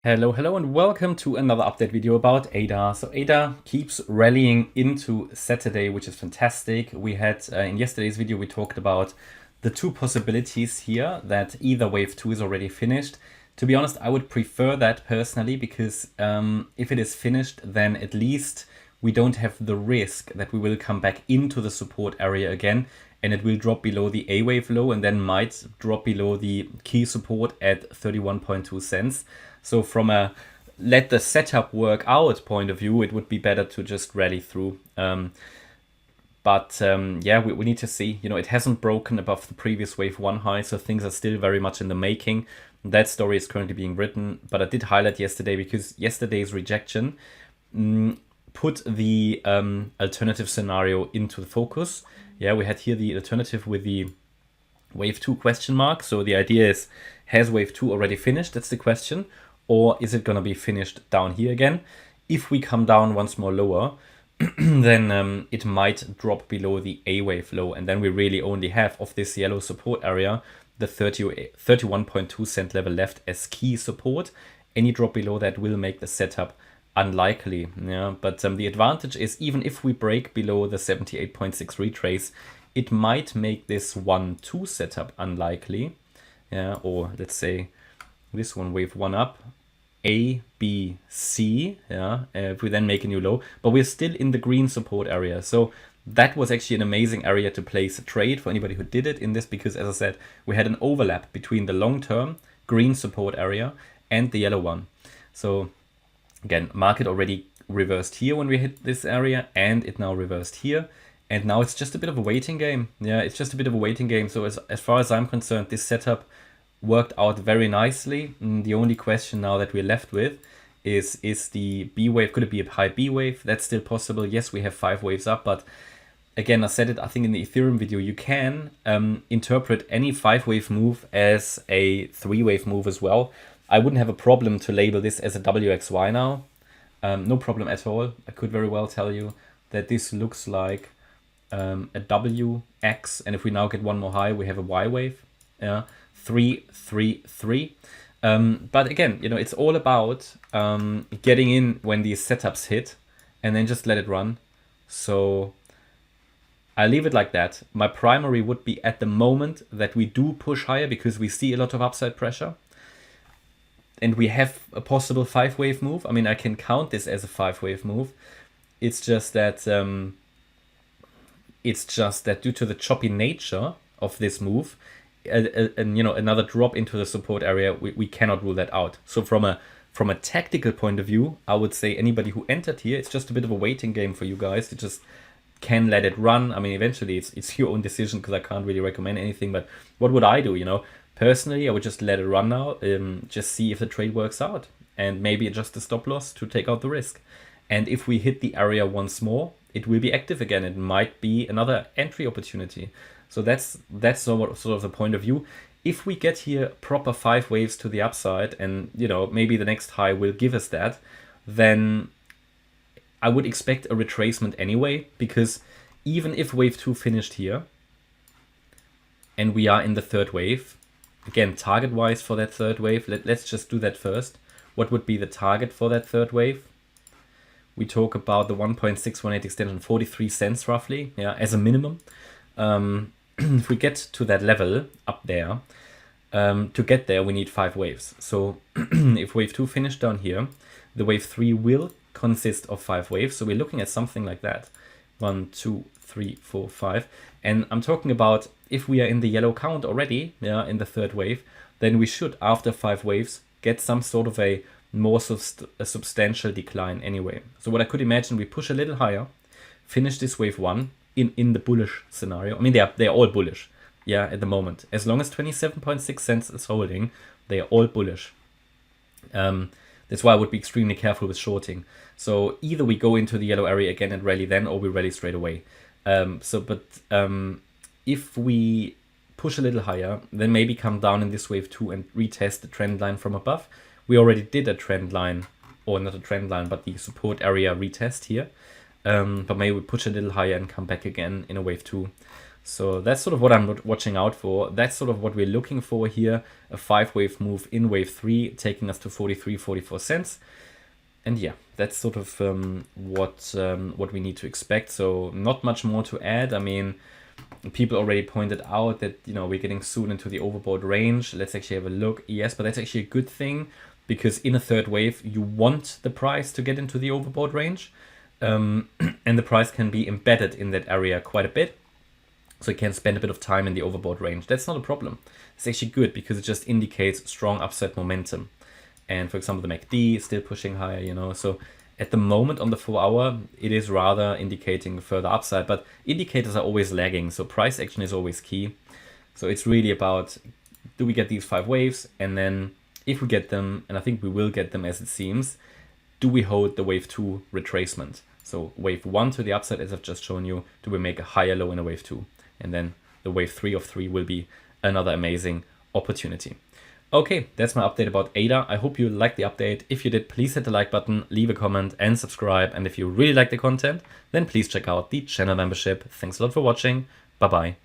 Hello, and welcome to another update video about ADA. So ADA keeps rallying into Saturday, which is fantastic. We had, in yesterday's video, we talked about the two possibilities here, that either wave 2 is already finished. To be honest, I would prefer that personally, because if it is finished, then at least we don't have the risk that we will come back into the support area again, and it will drop below the A wave low and then might drop below the key support at 31.2 cents. So from a let the setup work out point of view, it would be better to just rally through. Yeah, we need to see. You know, it hasn't broken above the previous wave 1 high, so things are still very much in the making. That story is currently being written, but I did highlight yesterday because yesterday's rejection put the alternative scenario into the focus. Yeah, we had here the alternative with the wave 2 question mark. So the idea is, has wave 2 already finished? That's the question. Or is it going to be finished down here again? If we come down once more lower, then it might drop below the A wave low. And then we really only have, of this yellow support area, the 31.2 cent level left as key support. Any drop below that will make the setup unlikely. Yeah, but the advantage is, even if we break below the 78.6 retrace, it might make this 1-2 setup unlikely. Yeah, or let's say this one, wave 1 up, A, B, C, yeah, if we then make a new low, but we're still in the green support area. So that was actually an amazing area to place a trade for anybody who did it in this, because as I said, we had an overlap between the long-term green support area and the yellow one. So again, market already reversed here when we hit this area, and it now reversed here. And now it's just a bit of a waiting game. Yeah, it's just a bit of a waiting game. So as far as I'm concerned, this setup worked out very nicely. The only question now that we're left with is the B wave, could it be a high B wave? That's still possible. Yes, we have 5 waves up, but again, I said it, I think in the Ethereum video, you can interpret any 5-wave move as a 3-wave move as well. I wouldn't have a problem to label this as a WXY now. No problem at all. I could very well tell you that this looks like a WX, and if we now get one more high, we have a Y wave. Yeah, 3, 3, 3. But again, you know, it's all about getting in when these setups hit and then just let it run. So I leave it like that. My primary would be at the moment that we do push higher, because we see a lot of upside pressure and we have a possible 5-wave move. I mean, I can count this as a 5-wave move. It's just that due to the choppy nature of this move, and you know, another drop into the support area, we cannot rule that out. So from a tactical point of view, I would say anybody who entered here, it's just a bit of a waiting game for you guys. You just can let it run. I mean, eventually it's your own decision, because I can't really recommend anything. But what would I do? You know, personally, I would just let it run now. Just see if the trade works out, and maybe adjust the stop loss to take out the risk. And if we hit the area once more, it will be active again. It might be another entry opportunity. So that's sort of the point of view. If we get here proper 5 waves to the upside, and you know, maybe the next high will give us that, then I would expect a retracement anyway, because even if wave 2 finished here and we are in the 3rd wave, again, target wise for that 3rd wave, let's just do that first. What would be the target for that 3rd wave? We talk about the 1.618 extension, 43 cents roughly, yeah, as a minimum. If we get to that level up there, to get there, we need 5 waves. So if wave 2 finished down here, the wave 3 will consist of 5 waves. So we're looking at something like that. 1, 2, 3, 4, 5. And I'm talking about, if we are in the yellow count already, yeah, in the 3rd wave, then we should, after 5 waves, get some sort of a more substantial decline anyway. So what I could imagine, we push a little higher, finish this wave 1 in the bullish scenario. I mean, they're all bullish, yeah, at the moment. As long as 27.6 cents is holding, they are all bullish. That's why I would be extremely careful with shorting. So either we go into the yellow area again and rally then, or we rally straight away. If we push a little higher, then maybe come down in this wave 2 and retest the trend line from above. We already did a trend line, or not a trend line, but the support area retest here. But maybe we push a little higher and come back again in a wave 2. So that's sort of what I'm watching out for. That's sort of what we're looking for here. A 5-wave move in wave 3, taking us to 43, 44 cents. And yeah, that's sort of what we need to expect. So not much more to add. I mean, people already pointed out that, we're getting soon into the overbought range. Let's actually have a look. Yes, but that's actually a good thing, because in a third wave, you want the price to get into the overbought range. And the price can be embedded in that area quite a bit. So it can spend a bit of time in the overbought range. That's not a problem. It's actually good, because it just indicates strong upside momentum. And for example, the MACD is still pushing higher, So at the moment on the 4-hour, it is rather indicating further upside, but indicators are always lagging. So price action is always key. So it's really about, do we get these 5 waves? And then if we get them, and I think we will get them as it seems, do we hold the wave 2 retracement? So wave 1 to the upside, as I've just shown you, do we make a higher low in a wave 2? And then the wave 3 of 3 will be another amazing opportunity. Okay, that's my update about ADA. I hope you liked the update. If you did, please hit the like button, leave a comment and subscribe. And if you really like the content, then please check out the channel membership. Thanks a lot for watching. Bye-bye.